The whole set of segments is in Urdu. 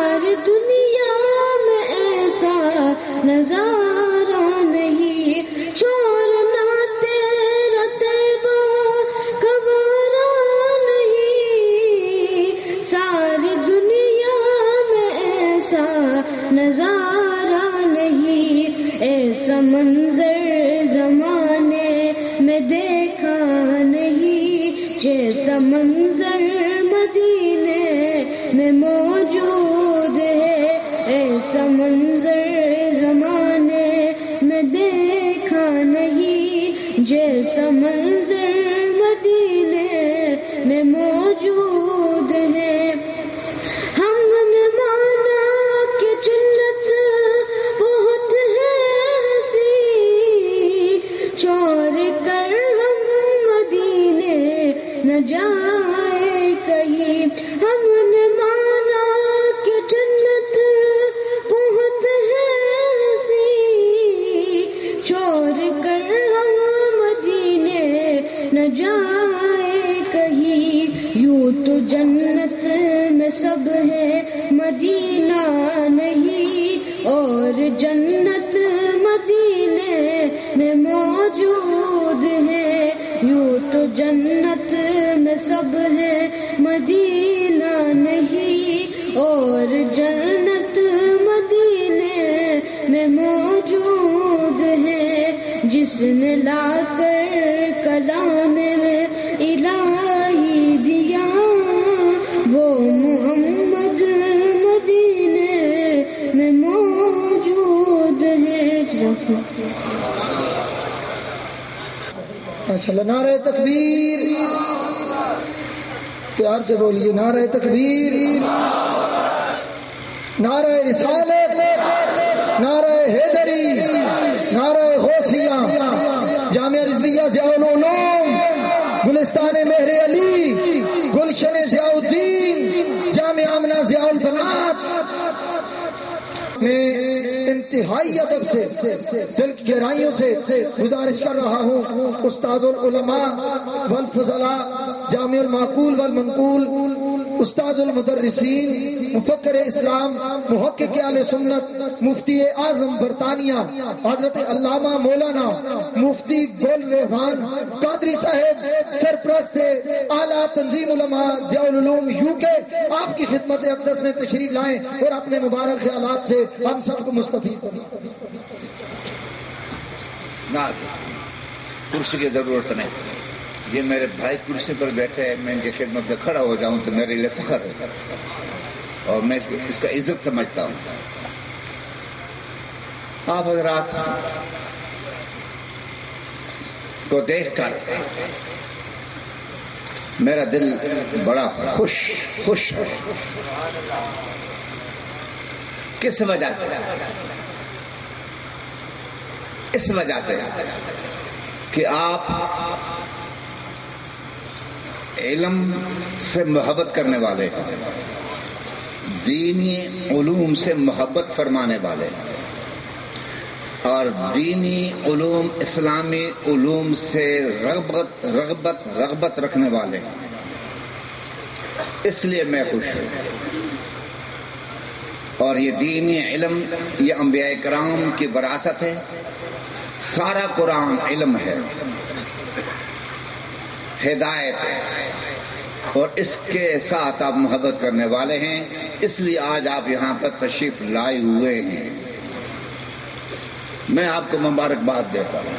ساری دنیا میں ایسا نظارہ نہیں، چھوڑنا تیرا طیبہ گوارا نہیں، ساری دنیا میں ایسا نظارہ نہیں، ایسا منظر زمانے میں دیکھا نہیں، جیسا منظر مدینے میں موجود ہے، ایسا منظر زمانے میں دیکھا نہیں، جیسا منظر مدینے میں موجود ہے۔ ہم نے مانا کہ جنت بہت ہے ہنسی، چور کر ہم مدینے نہ جائے کہیں، ہم نے مانا کہ جنت بہت ہے ہنسی، چھوڑ کر ہم مدینے نہ جائے کہیں، یوں تو جنت میں سب ہے مدینہ نہیں، اور جنت مدینے میں موجود ہے، یوں تو جنت میں سب ہے مدینہ نہیں، اور جنت مدینے میں موجود ہے، جس نے لا کر کلام الہی دیا، وہ محمد مدینے میں موجود ہے۔ اچھا، نعرہ تکبیر، پیار سے بولیے نعرہ تکبیر، نعرہ رسالت، نعرہ حیدری، نعرہ غوثیہ، جامعہ رضویہ ضیاء العلوم، گلستان مہر علی، گلشن ضیاء الدین، جامعہ آمنہ ضیاء البنات۔ میں انتہائی ادب سے دل کی گہرائیوں سے گزارش کر رہا ہوں، استاذ العلماء والفضلاء، جامع المعقول والمنقول، استاذ المدرسین، مفکر اسلام، محقق اہل سنت، مفتی اعظم برطانیہ حضرت علامہ مولانا مفتی گل ریحان قادری صاحب، سرپرست اعلیٰ تنظیم علماء ضیاء العلوم UK، آپ کی خدمت اقدس میں تشریف لائیں اور اپنے مبارک خیالات سے ہم سب کو مستفید کریں۔ نہ کرسی کی ضرورت نہیں، یہ میرے بھائی کرسی پر بیٹھے ہیں، میں ان کی خدمت میں کھڑا ہو جاؤں تو میرے لیے فخر ہے، اور میں اس کا عزت سمجھتا ہوں۔ آپ حضرات کو دیکھ کر میرا دل بڑا خوش ہے۔ کس وجہ سے؟ اس وجہ سے کہ آپ علم سے محبت کرنے والے، دینی علوم سے محبت فرمانے والے، اور دینی علوم، اسلامی علوم سے رغبت رکھنے والے، اس لیے میں خوش ہوں۔ اور یہ دینی علم، یہ انبیاء کرام کی وراثت ہے، سارا قرآن علم ہے، ہدایت ہے، اور اس کے ساتھ آپ محبت کرنے والے ہیں، اس لیے آج آپ یہاں پر تشریف لائے ہوئے ہیں۔ میں آپ کو مبارکباد دیتا ہوں۔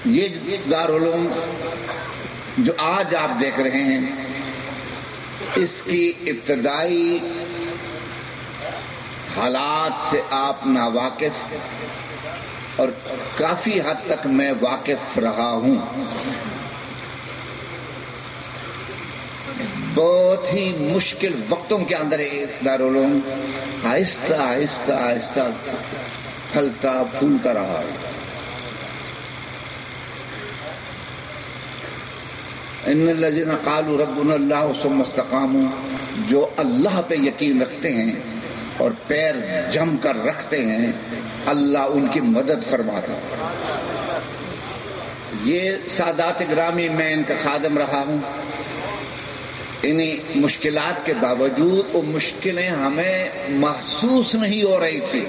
یہ دارالعلوم جو آج آپ دیکھ رہے ہیں، اس کی ابتدائی حالات سے آپ ناواقف، اور کافی حد تک میں واقف رہا ہوں۔ بہت ہی مشکل وقتوں کے اندر دارالعلوم آہستہ آہستہ آہستہ پھلتا پھولتا رہا۔ ان الذین قالوا ربنا اللہ ثم استقاموا، جو اللہ پہ یقین رکھتے ہیں اور پیر جم کر رکھتے ہیں، اللہ ان کی مدد فرماتا ہے۔ یہ سادات گرامی، میں ان کا خادم رہا ہوں، انہیں مشکلات کے باوجود وہ مشکلیں ہمیں محسوس نہیں ہو رہی تھی،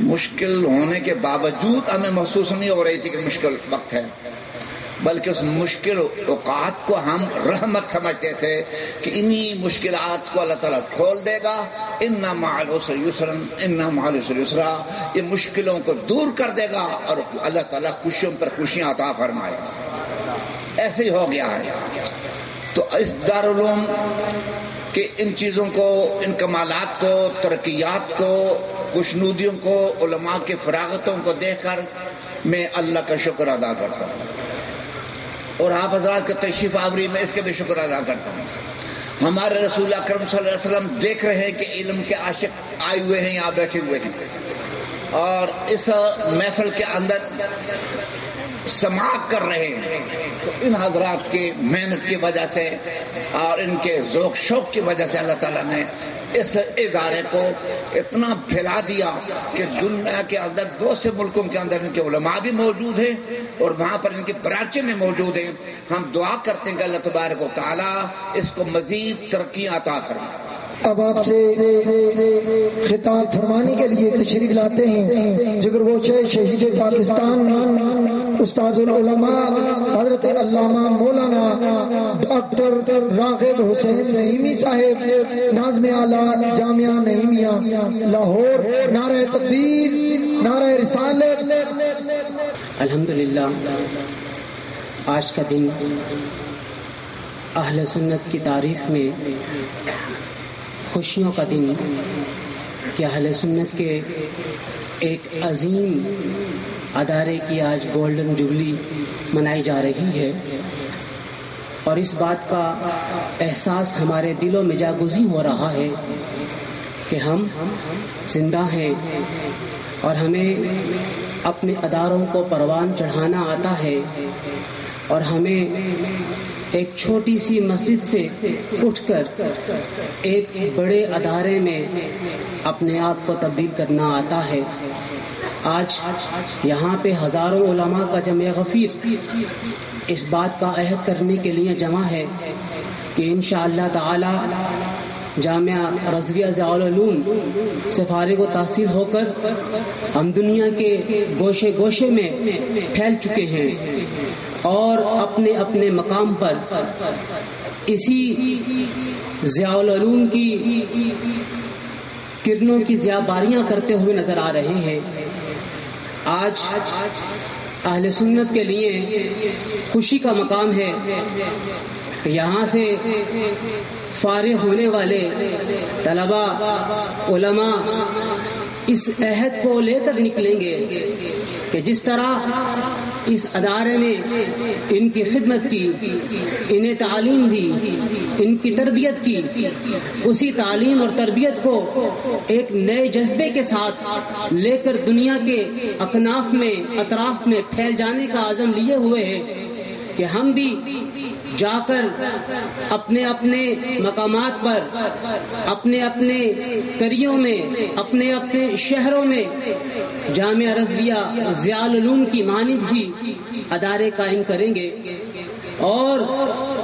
مشکل ہونے کے باوجود ہمیں محسوس نہیں ہو رہی تھی کہ مشکل وقت ہے، بلکہ اس مشکل اوقات کو ہم رحمت سمجھتے تھے کہ انہی مشکلات کو اللہ تعالیٰ کھول دے گا، اِنَّ مَعَ الْعُسْرِ يُسْرًا اِنَّ مَعَ الْعُسْرِ يُسْرًا، یہ مشکلوں کو دور کر دے گا اور اللہ تعالیٰ خوشیوں پر خوشیاں عطا فرمائے گا۔ ایسے ہی ہو گیا ہے۔ تو اس دارالعلوم کہ ان چیزوں کو، ان کمالات کو، ترقیات کو، خوشنودیوں کو، علماء کی فراغتوں کو دیکھ کر میں اللہ کا شکر ادا کرتا ہوں، اور آپ حضرات کا تشریف آوری میں اس کے بھی شکر ادا کرتا ہوں۔ ہمارے رسول اکرم صلی اللہ علیہ وسلم دیکھ رہے ہیں کہ علم کے عاشق آئے ہوئے ہیں، یہاں بیٹھے ہوئے ہیں، اور اس محفل کے اندر سماعت کر رہے ہیں۔ تو ان حضرات کی محنت کی وجہ سے اور ان کے ذوق شوق کی وجہ سے اللہ تعالیٰ نے اس ادارے کو اتنا پھیلا دیا کہ دنیا کے اندر بہت سے ملکوں کے اندر ان کے علماء بھی موجود ہیں اور وہاں پر ان کی برانچیں میں موجود ہیں۔ ہم دعا کرتے ہیں کہ اللہ تبارک و تعالیٰ اس کو مزید ترقی عطا فرمائے۔ اب آپ سے خطاب فرمانے کے لیے تشریف لاتے ہیں جگر گوشے شہید پاکستان، استاد العلماء حضرت علامہ مولانا ڈاکٹر راغب حسین نعیمی صاحب، ناظم اعلیٰ جامعہ نعیمیہ لاہور۔ نعرہ تکبیر، نعرہ رسالت۔ الحمدللہ، آج کا دن اہل سنت کی تاریخ میں خوشیوں کا دن کہ اہل سنت کے ایک عظیم ادارے کی آج گولڈن جوبلی منائی جا رہی ہے، اور اس بات کا احساس ہمارے دلوں میں جاگزی ہو رہا ہے کہ ہم زندہ ہیں اور ہمیں اپنے اداروں کو پروان چڑھانا آتا ہے، اور ہمیں ایک چھوٹی سی مسجد سے اٹھ کر ایک بڑے ادارے میں اپنے آپ کو تبدیل کرنا آتا ہے۔ آج یہاں پہ ہزاروں علماء کا جمع غفیر اس بات کا عہد کرنے کے لیے جمع ہے کہ انشاءاللہ تعالی جامعہ رضویہ ضیاء العلوم سے فارغ و تحصیل ہو کر ہم دنیا کے گوشے گوشے میں پھیل چکے ہیں، اور اپنے اپنے مقام پر اسی ضیاء العلوم کی کرنوں کی ضیاء باریاں کرتے ہوئے نظر آ رہے ہیں۔ آج اہل سنت کے لیے خوشی کا مقام ہے کہ یہاں سے فارغ ہونے والے طلباء، علماء اس عہد کو لے کر نکلیں گے کہ جس طرح اس ادارے نے ان کی خدمت کی، انہیں تعلیم دی، ان کی تربیت کی، اسی تعلیم اور تربیت کو ایک نئے جذبے کے ساتھ لے کر دنیا کے اکناف میں، اطراف میں پھیل جانے کا عزم لیے ہوئے ہیں کہ ہم بھی جا کر اپنے اپنے مقامات پر، اپنے اپنے قریوں میں، اپنے اپنے شہروں میں جامعہ رضویہ ضیاء العلوم کی مانند ہی ادارے قائم کریں گے، اور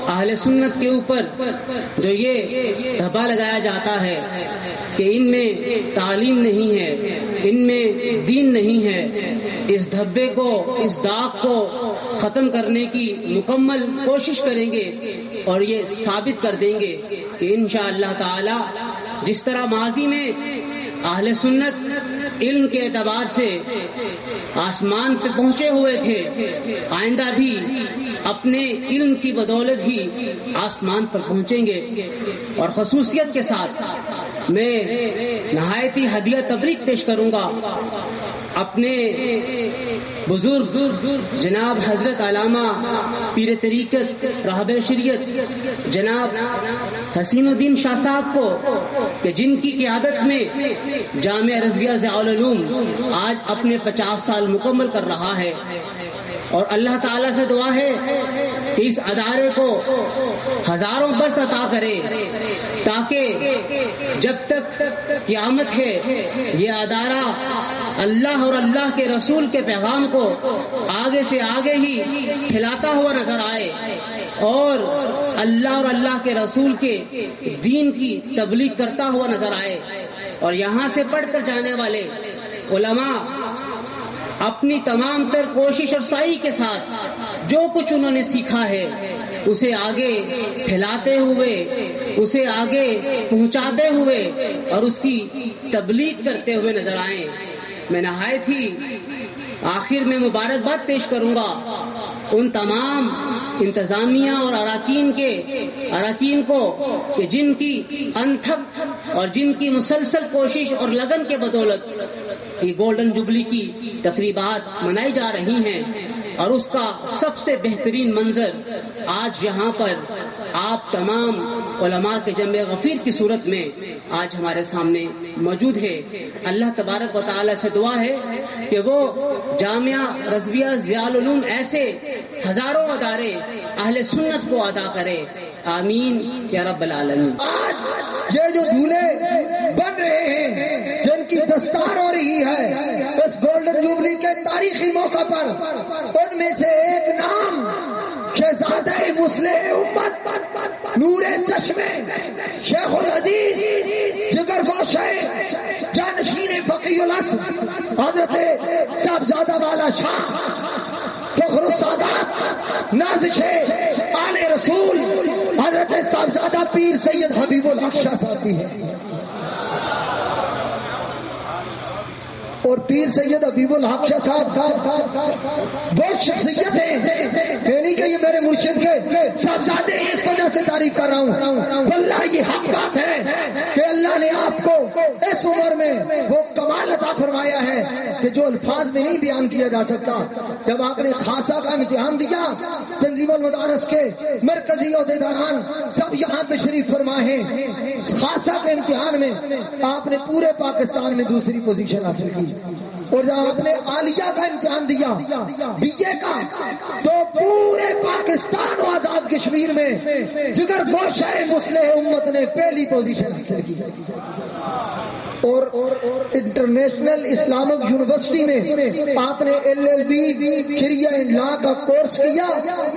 اہل سنت کے اوپر جو یہ دھبا لگایا جاتا ہے کہ ان میں تعلیم نہیں ہے، ان میں دین نہیں ہے، اس دھبے کو، اس داغ کو ختم کرنے کی مکمل کوشش کریں گے اور یہ ثابت کر دیں گے کہ انشاءاللہ تعالی جس طرح ماضی میں اہل سنت علم کے اعتبار سے آسمان پہ پہنچے ہوئے تھے، آئندہ بھی اپنے علم کی بدولت ہی آسمان پر پہنچیں گے۔ اور خصوصیت کے ساتھ میں نہایت ہی ہدیہ تبریک پیش کروں گا اپنے بزرگ جناب حضرت علامہ پیر طریقت راہب شریعت جناب حسین الدین شاہ صاحب کو، کہ جن کی قیادت میں جامعہ رضویہ ضیاء العلوم آج اپنے 50 سال مکمل کر رہا ہے، اور اللہ تعالیٰ سے دعا ہے کہ اس ادارے کو ہزاروں برس عطا کرے، تاکہ جب تک قیامت ہے یہ ادارہ اللہ اور اللہ کے رسول کے پیغام کو آگے سے آگے ہی پھیلاتا ہوا نظر آئے اور اللہ اور اللہ کے رسول کے دین کی تبلیغ کرتا ہوا نظر آئے. اور یہاں سے پڑھ کر جانے والے علماء اپنی تمام تر کوشش اور سعی کے ساتھ جو کچھ انہوں نے سیکھا ہے اسے آگے پھیلاتے ہوئے، اسے آگے پہنچاتے ہوئے اور اس کی تبلیغ کرتے ہوئے نظر آئیں. میں نہایت ہی آخر میں مبارکباد پیش کروں گا ان تمام انتظامیہ اور اراکین کو کہ جن کی انتھک اور جن کی مسلسل کوشش اور لگن کے بدولت یہ گولڈن جوبلی کی تقریبات منائی جا رہی ہیں. اور اس کا سب سے بہترین منظر آج یہاں پر آپ تمام علماء کے جمع غفیر کی صورت میں آج ہمارے سامنے موجود ہے. اللہ تبارک و تعالی سے دعا ہے کہ وہ جامعہ رضویہ ضیاء العلوم ایسے ہزاروں ادارے اہل سنت کو ادا کرے. آمین یا رب العالمین. آج یہ جو جھولے بن رہے ہیں، جن کی دستار ہو رہی ہے اس گولڈن جوبلی کے تاریخی موقع پر، ان میں سے ایک نام شہزادہ مصلح امت، نور چشمے، شیخ الحدیث، جگر گوشے، جانشین فقیہ الاصل حضرت صاحبزادہ والا شاہ فخر السادات نازش آل رسول حضرت صاحبزادہ پیر سید حبیب الحق شاہ صاحب کی ہے. اور پیر سید حبیب الحق شاہ صاحب وہ شخصیت ہے، یعنی کہ یہ میرے مرشد کے صاحبزادے ہیں، اس وجہ سے تعریف کر رہا ہوں. واللہ یہ حق بات ہے کہ اللہ نے آپ کو اس عمر میں وہ کمال عطا فرمایا ہے کہ جو الفاظ میں نہیں بیان کیا جا سکتا. جب آپ نے خاصہ کا امتحان دیا، تنظیم المدارس کے مرکزی عہدیداران سب یہاں تشریف فرما ہیں. خاصہ کے امتحان میں آپ نے پورے پاکستان میں دوسری پوزیشن حاصل کی. اور جب آپ نے عالیہ کا امتحان دیا بی اے کا، تو پورے پاکستان و آزاد کشمیر میں جگر گوشہ مصلح امت نے پہلی پوزیشن حاصل کی. اور انٹرنیشنل اسلامک یونیورسٹی میں آپ نے LLB شریعہ لا کا کورس کیا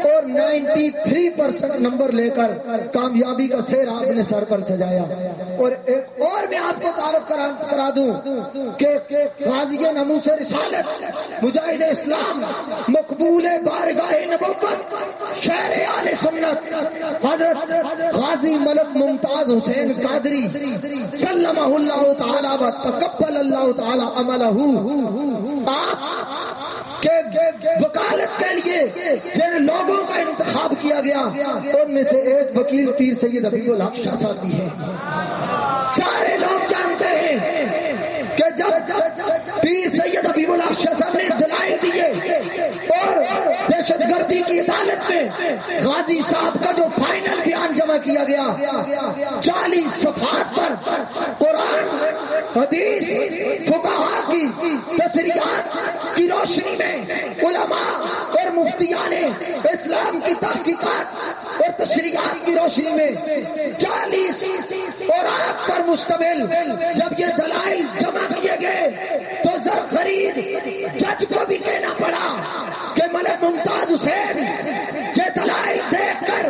اور 93% نمبر لے کر کامیابی کا سیر آپ نے سر پر سجایا. اور ایک اور میں آپ کو تعارف کرا دوں کہ غازی ناموس رسالت، مجاہد اسلام، مقبول بارگاہ نبوت، شہر آل سنت حضرت غازی ملک ممتاز حسین قادری سلمہ اللہ تعالی و تقبل اللہ تعالی عملہ، آپ کے وکالت کے لیے جن لوگوں کا انتخاب کیا گیا ان میں سے ایک وکیل پیر سید حبیب الحق شاہ صاحب بھی ہے. سارے لوگ جانتے ہیں کہ جب پیر سید حبیب الحق شاہ صاحب نے دلائل دیے اور دہشت گردی کی عدالت میں غازی صاحب کا جو فائنل بیان جمع کیا گیا 40 صفحات پر قرآن، حدیث، فقہا کی تصریحات کی روشنی میں علماء اور مفتیان اسلام کی تحقیقات اور تشریحات کی روشنی میں 40 اور آپ پر مشتمل جب یہ دلائل جمع کیے گئے تو زرخرید جج کو بھی کہنا پڑا کہ ملک ممتاز حسین یہ دلائل دیکھ کر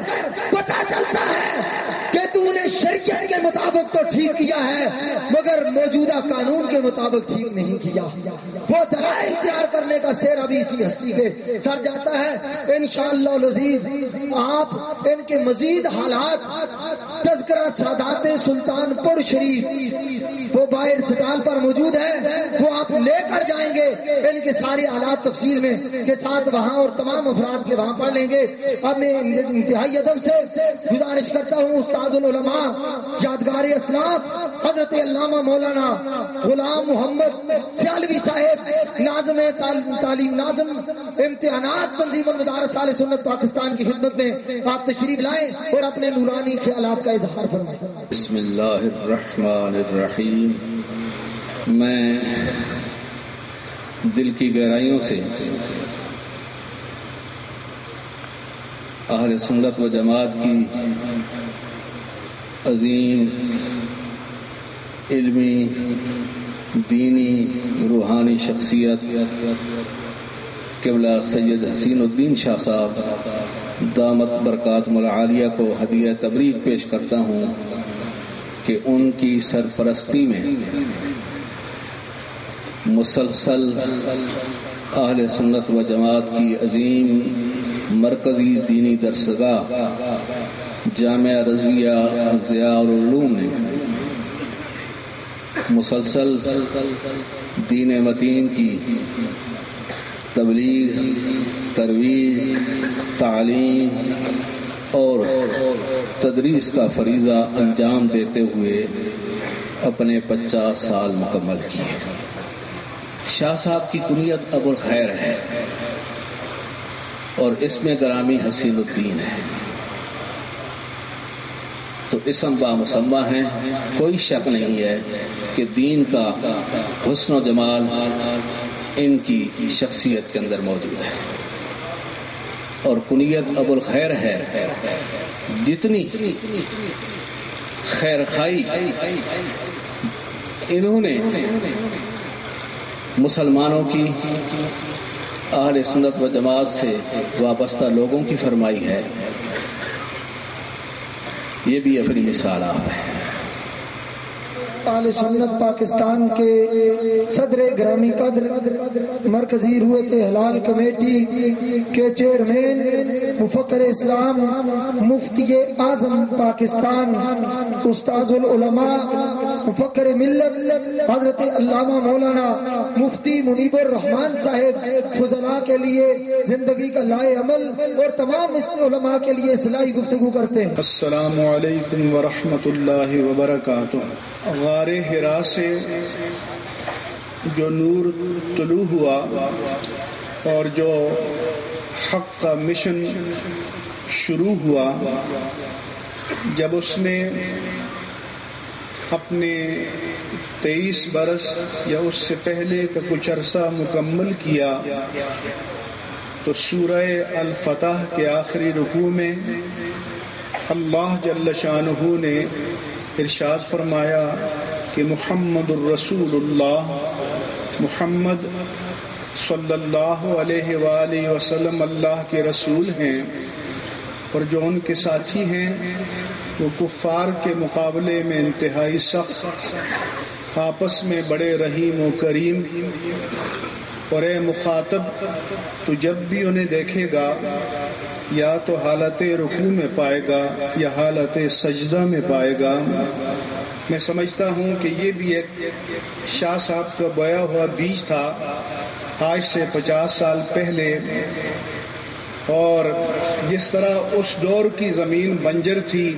پتا چلتا ہے کہ تو نے شریعت کے مطابق تو ٹھیک کیا ہے مگر موجودہ قانون کے مطابق ٹھیک نہیں کیا. وہ دلائل تیار کرنے کا سیر ابھی اسی ہستی کے سر جاتا ہے. انشاءاللہ العزیز آپ ان کے مزید حالات تذکرہ سادات سلطان پور شریف وہ باہر سٹال پر موجود ہے، وہ آپ لے کر جائیں گے. ان کے سارے حالات تفصیل میں کے ساتھ وہاں اور تمام افراد کے وہاں پڑھ لیں گے. اب میں انتہائی ادب سے گزارش کرتا ہوں استاد العلماء یادگار اسلاف حضرت علامہ مولانا غلام محمد سیالوی صاحب ناظم تعلیم ناظم امتحانات تنظیم المدارس اہل سنت پاکستان کی خدمت میں آپ تشریف لائیں اور اپنے نورانی خیالات کا اظہار فرمائیں. بسم اللہ الرحمن الرحیم. میں دل کی گہرائیوں سے اہل سنت و جماعت کی عظیم علمی دینی روحانی شخصیت قبلہ سید حسین الدین شاہ صاحب دامت برکاتہم العالیہ کو ہدیہ تبریک پیش کرتا ہوں کہ ان کی سرپرستی میں مسلسل اہل سنت و جماعت کی عظیم مرکزی دینی درسگاہ جامعہ رضویہ ضیاء العلوم نے مسلسل دین متین کی تبلیغ، ترویج، تعلیم اور تدریس کا فریضہ انجام دیتے ہوئے اپنے 50 سال مکمل کیے۔ شاہ صاحب کی کنیت ابو الخیر ہے اور اس میں گرامی حسین الدین ہے، تو اسم بامسمہ ہیں۔ کوئی شک نہیں ہے کہ دین کا حسن و جمال ان کی شخصیت کے اندر موجود ہے، اور کنیت ابو الخیر ہے۔ جتنی خیر خائی انہوں نے مسلمانوں کی، اہل سنت و جماعت سے وابستہ لوگوں کی فرمائی ہے، یہ بھی اپنی مثال آپ ہے۔ اہل سنت پاکستان کے صدر گرامی قدر مرکزی روح ہلال کمیٹی کے چیئرمین مفکر اسلام مفتی اعظم پاکستان استاذ العلماء مفکر ملت حضرت علامہ مولانا مفتی منیب الرحمان صاحب فضلاء کے لیے زندگی کا لائے عمل اور تمام علماء کے لیے اصلاحی گفتگو کرتے ہیں۔ السلام علیکم ورحمۃ اللہ وبرکاتہ۔ غار حرا سے جو نور طلوع ہوا اور جو حق کا مشن شروع ہوا، جب اس نے اپنے 23 برس یا اس سے پہلے کا کچھ عرصہ مکمل کیا، تو سورہ الفتح کے آخری رکوع میں اللہ جل شانہ نے ارشاد فرمایا کہ محمد الرسول اللہ، محمد صلی اللہ علیہ وآلہ وسلم اللہ کے رسول ہیں، اور جو ان کے ساتھی ہیں وہ کفار کے مقابلے میں انتہائی سخت، آپس میں بڑے رحیم و کریم، اور اے مخاطب تو جب بھی انہیں دیکھے گا یا تو حالت رکوع میں پائے گا یا حالت سجدہ میں پائے گا۔ میں سمجھتا ہوں کہ یہ بھی ایک شاہ صاحب کا بویا ہوا بیج تھا آج سے 50 سال پہلے، اور جس طرح اس دور کی زمین بنجر تھی،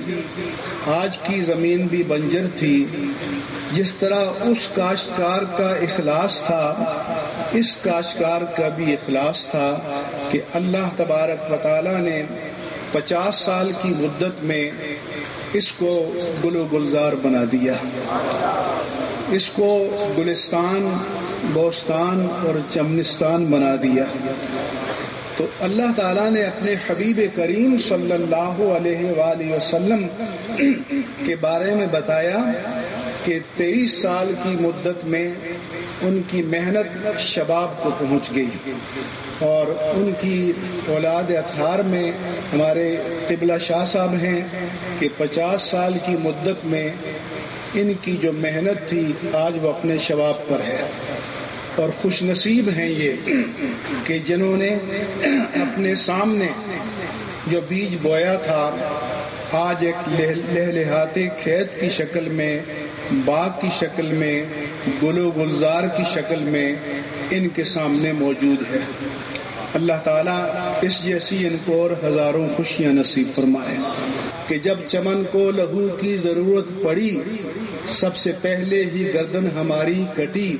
آج کی زمین بھی بنجر تھی، جس طرح اس کاشتکار کا اخلاص تھا، اس کاشتکار کا بھی اخلاص تھا کہ اللہ تبارک و تعالی نے 50 سال کی مدت میں اس کو گل و گلزار بنا دیا، اس کو گلستان، بوستان اور چمنستان بنا دیا۔ تو اللہ تعالیٰ نے اپنے حبیب کریم صلی اللہ علیہ وآلہ وسلم کے بارے میں بتایا کہ 23 سال کی مدت میں ان کی محنت شباب کو پہنچ گئی، اور ان کی اولاد اطہار میں ہمارے قبلہ شاہ صاحب ہیں کہ 50 سال کی مدت میں ان کی جو محنت تھی آج وہ اپنے شباب پر ہے، اور خوش نصیب ہیں یہ کہ جنہوں نے اپنے سامنے جو بیج بویا تھا آج ایک لہلہاتے کھیت کی شکل میں، باغ کی شکل میں، گل و گلزار کی شکل میں ان کے سامنے موجود ہے۔ اللہ تعالیٰ اس جیسی ان کو اور ہزاروں خوشیاں نصیب فرمائے کہ جب چمن کو لہو کی ضرورت پڑی، سب سے پہلے ہی گردن ہماری کٹی،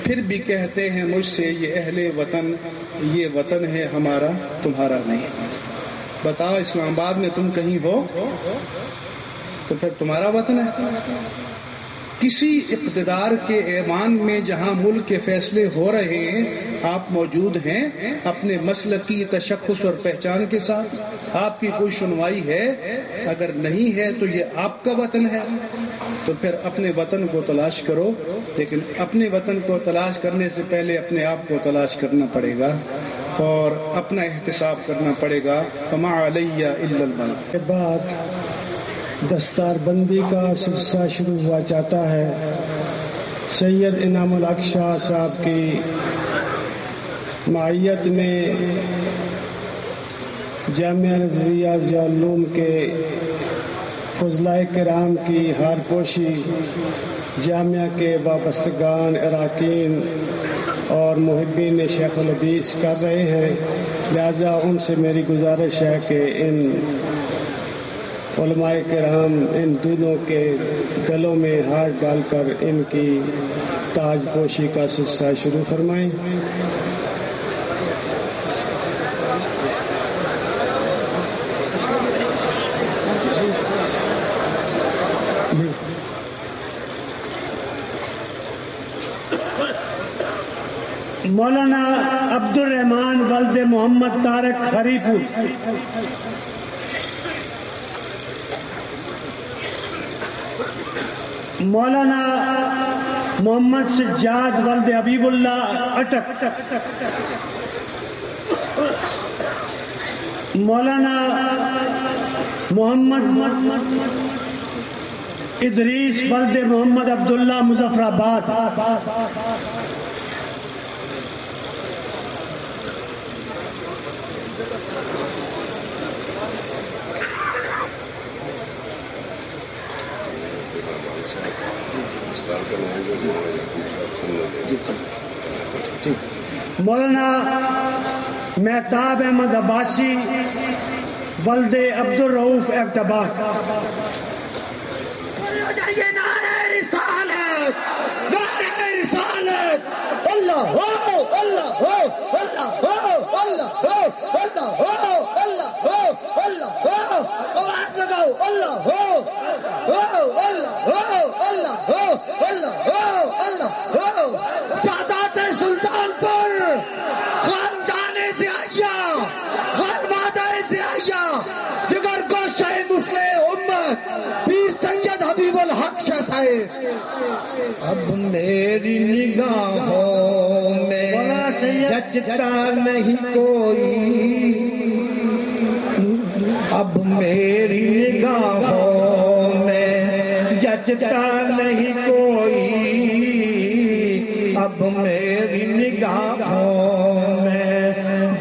پھر بھی کہتے ہیں مجھ سے یہ اہل وطن، یہ وطن ہے ہمارا تمہارا نہیں۔ بتاؤ اسلام آباد میں تم کہیں ہو تو پھر تمہارا وطن ہے؟ کسی اقتدار کے ایوان میں جہاں ملک کے فیصلے ہو رہے ہیں آپ موجود ہیں اپنے مسلکی تشخص اور پہچان کے ساتھ، آپ کی کوئی سنوائی ہے؟ اگر نہیں ہے تو یہ آپ کا وطن ہے، تو پھر اپنے وطن کو تلاش کرو، لیکن اپنے وطن کو تلاش کرنے سے پہلے اپنے آپ کو تلاش کرنا پڑے گا اور اپنا احتساب کرنا پڑے گا۔ وما علیہ الا البلاغ۔ کے بعد دستار بندی کا سلسلہ شروع ہوا چاہتا ہے۔ سید انعام الحق شاہ صاحب کی معیت میں جامعہ رضویہ ضیاء العلوم کے فضلائے کرام کی ہار پوشی جامعہ کے وابستگان، اراکین اور محبین شیخ الحدیث کر رہے ہیں، لہذا ان سے میری گزارش ہے کہ ان علماء کرام ان دونوں کے گلوں میں ہاتھ ڈال کر ان کی تاج پوشی کا سلسلہ شروع فرمائیں۔ مولانا عبد الرحمان ولد محمد طارق ہری پور۔ مولانا محمد سجاد ولد حبیب اللہ اٹک۔ مولانا محمد ادریس ولد محمد عبداللہ مظفر آباد۔ مولانا مہتاب احمد عباسی ولد عبد الرؤوف ایبٹ آباد۔ نعرہ رسالت، نعرہ رسالت، اللہ ہو، اللہ ہو، اللہ ہو، اللہ ہو، اللہ ہو، اللہ ہو، اللہ ہو، آواز لگاؤ، اللہ ہو، اللہ ہو، اللہ ہو، اللہ ہو، اللہ ہو۔ سادات سلطان پور، خاندان سیاحیہ، خانوادہ سیاحیہ، جگر کو شہ مسلح امت پیر سید حبیب الحق شاہ صاحب۔ اب میری نگاہوں میں جچتا نہیں کوئی، اب میری نگاہوں میں جچتا نہیں کوئی، اب میری نگاہوں میں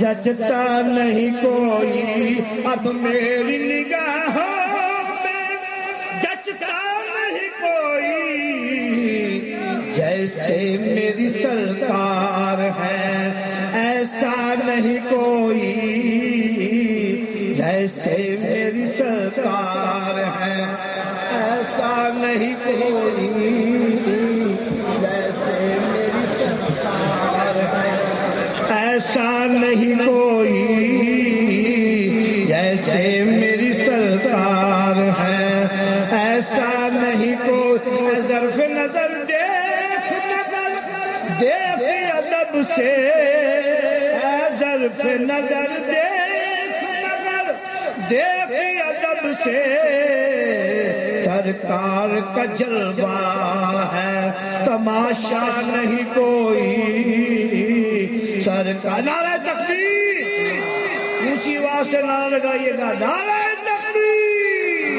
جچتا نہیں کوئی، اب میری نگاہوں میں جچتا نہیں کوئی، جیسے میری سرکار ہے ایسا نہیں کوئی، جیسے میری سرکار ہے ایسا نہیں کوئی، جیسے میری سرکار ہے ایسا نہیں کوئی، جیسے میری سرکار ہے ایسا نہیں کوئی۔ ظرف نظر دیکھ ادب سے، ظرف نظر دیکھ ادب سے، سرکار کا جلوہ ہے تماشا نہیں کوئی، سرکار۔ نعرہ تکبیر، اونچی آواز سے نعرہ لگائیے گا، نعرہ تکبیر،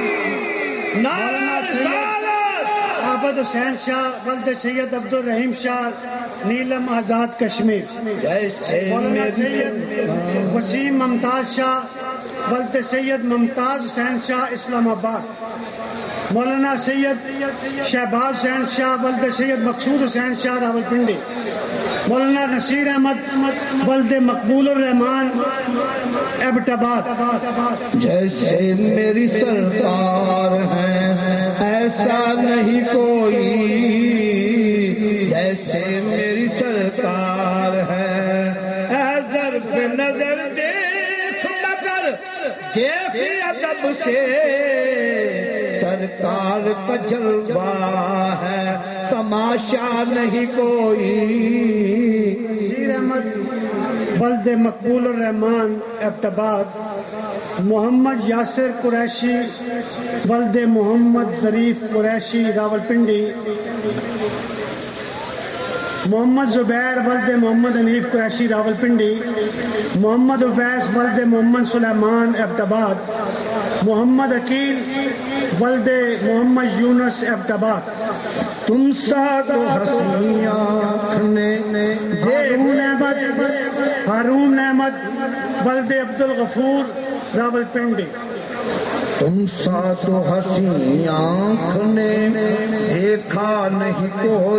نعرہ رسالت۔ عابد حسین شاہ ولد سید عبد الرحیم شاہ نیلم آزاد کشمیر۔ مولانا سید وسیم ممتاز شاہ ولد سید ممتاز حسین شاہ اسلام آباد۔ مولانا سید شہباز حسین شاہ ولد سید مقصود حسین شاہ راولپنڈی۔ مولانا نصیر احمد ولد مقبول الرحمان ایبٹ آباد۔ جیسے میری سرکار ہے ایسا نہیں کوئی، جیسے میری سرکار ہے، ظرف نظر دیکھ مگر دیکھ ادب سے، سرکار کا جلوہ ہے، تماشا نہیں کوئی۔ شیر احمد ولد مقبول الرحمان ایبٹ، محمد یاسر قریشی ولد محمد ظریف قریشی راولپنڈی، محمد زبیر ولد محمد حنیف قریشی راولپنڈی، محمد اویس ولد محمد سلیمان ایبٹ آباد، محمد عقیل ولد محمد یونس ایبٹ آباد۔ تم سا تو حسین آنکھ نے ہارون احمد ولد عبد الغفور راولپنڈی۔ تم سا تو حسین آنکھ نے دیکھا نہیں کوئی۔